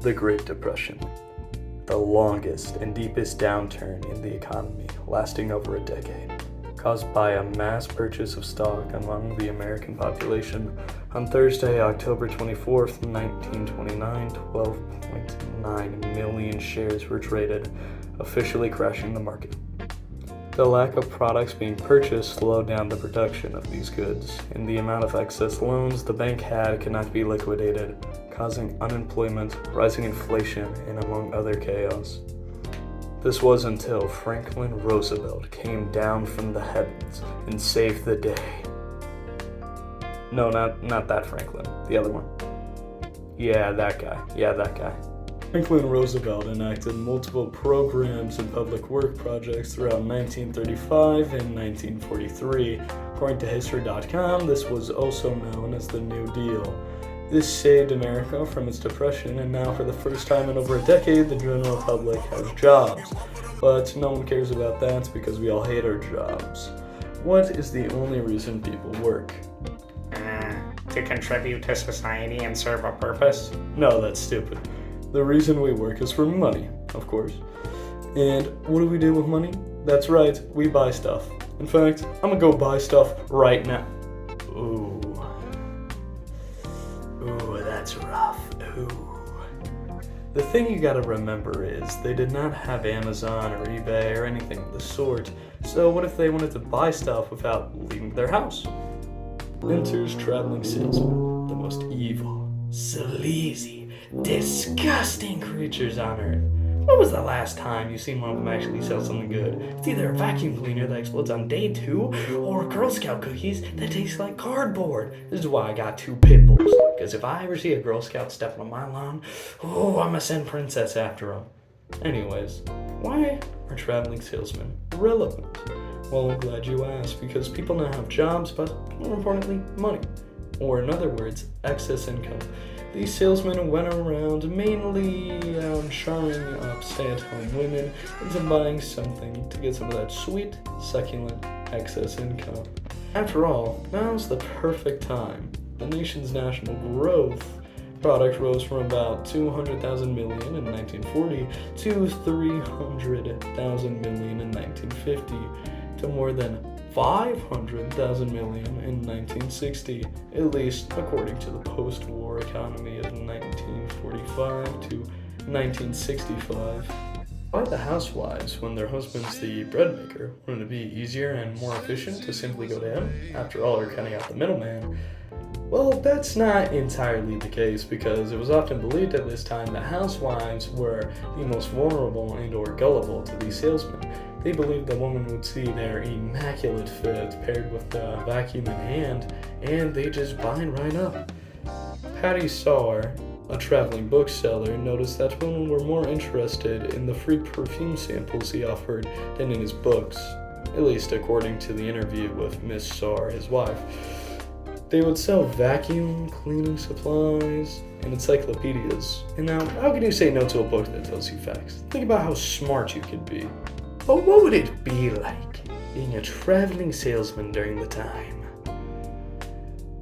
The Great Depression, the longest and deepest downturn in the economy, lasting over a decade, caused by a mass purchase of stock among the American population. On Thursday, October 24th, 1929, 12.9 million shares were traded, officially crashing the market. The lack of products being purchased slowed down the production of these goods, and the amount of excess loans the bank had could not be liquidated, causing unemployment, rising inflation, and among other chaos. This was until Franklin Roosevelt came down from the heavens and saved the day. No, not that Franklin, the other one. Yeah, that guy. Franklin Roosevelt enacted multiple programs and public work projects throughout 1935 and 1943. According to History.com, this was also known as the New Deal. This saved America from its depression, and now for the first time in over a decade, the general public has jobs. But no one cares about that because we all hate our jobs. What is the only reason people work? To contribute to society and serve a purpose? No, that's stupid. The reason we work is for money, of course. And what do we do with money? That's right, we buy stuff. In fact, I'm gonna go buy stuff right now. Ooh, that's rough. The thing you gotta remember is they did not have Amazon or eBay or anything of the sort. So what if they wanted to buy stuff without leaving their house? Enters traveling salesman, the most evil, sleazy, disgusting creatures on earth. When was the last time you seen one of them actually sell something good? It's either a vacuum cleaner that explodes on day 2 or Girl Scout cookies that taste like cardboard. This is why I got 2 pit bulls, because if I ever see a Girl Scout stepping on my lawn, I'm gonna send Princess after them. Anyways, why are traveling salesmen relevant? Well, I'm glad you asked, because people now have jobs, but more importantly, money. Or in other words, excess income. These salesmen went around mainly charming up stay-at-home women into buying something to get some of that sweet, succulent excess income. After all, now's the perfect time. The nation's national growth product rose from about 200,000 million in 1940 to 300,000 million in 1950 to more than 500,000 million in 1960, at least according to the post-war economy of 1945 to 1965. Why the housewives, when their husband's the bread maker, wouldn't it be easier and more efficient to simply go to him? After all, you're cutting out the middleman. Well, that's not entirely the case, because it was often believed at this time that housewives were the most vulnerable and or gullible to these salesmen. They believed the woman would see their immaculate fit paired with the vacuum in hand, and they just bind right up. Patty Starr, a traveling bookseller, noticed that women were more interested in the free perfume samples he offered than in his books, at least according to the interview with Miss Starr, his wife. They would sell vacuum cleaning supplies and encyclopedias. And now, how can you say no to a book that tells you facts? Think about how smart you could be. But what would it be like being a traveling salesman during the time?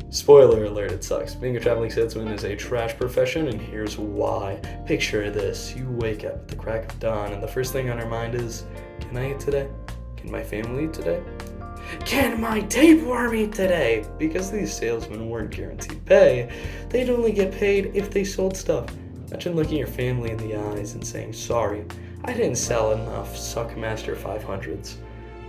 Spoiler alert, it sucks. Being a traveling salesman is a trash profession, and here's why. Picture this. You wake up at the crack of dawn, and the first thing on your mind is, can I eat today? Can my family eat today? Can my tapeworm eat today? Because these salesmen weren't guaranteed pay, they'd only get paid if they sold stuff. Imagine looking your family in the eyes and saying, sorry, I didn't sell enough Suckmaster 500s.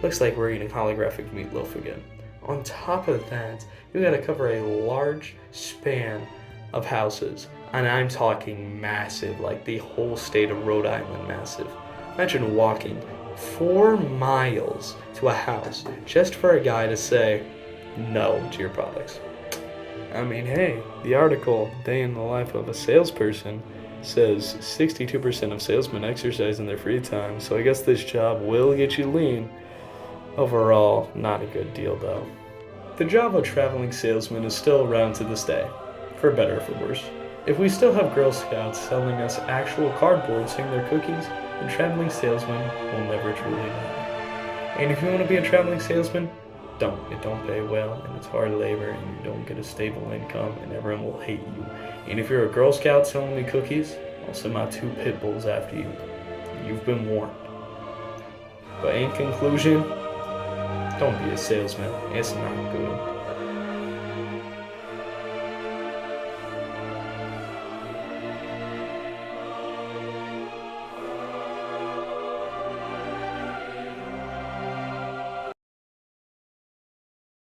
Looks like we're eating holographic meatloaf again. On top of that, you gotta cover a large span of houses. And I'm talking massive, like the whole state of Rhode Island massive. Imagine walking 4 miles to a house just for a guy to say no to your products. I mean, hey, the article, Day in the Life of a Salesperson, says 62% of salesmen exercise in their free time, so I guess this job will get you lean. Overall, not a good deal though. The job of traveling salesman is still around to this day, for better or for worse. If we still have Girl Scouts selling us actual cardboard saying they're cookies, then traveling salesmen will never truly know. And if you want to be a traveling salesman, don't. It don't pay well, and it's hard labor, and you don't get a stable income, and everyone will hate you. And if you're a Girl Scout selling me cookies, I'll send my 2 pit bulls after you. You've been warned. But in conclusion, don't be a salesman. It's not good.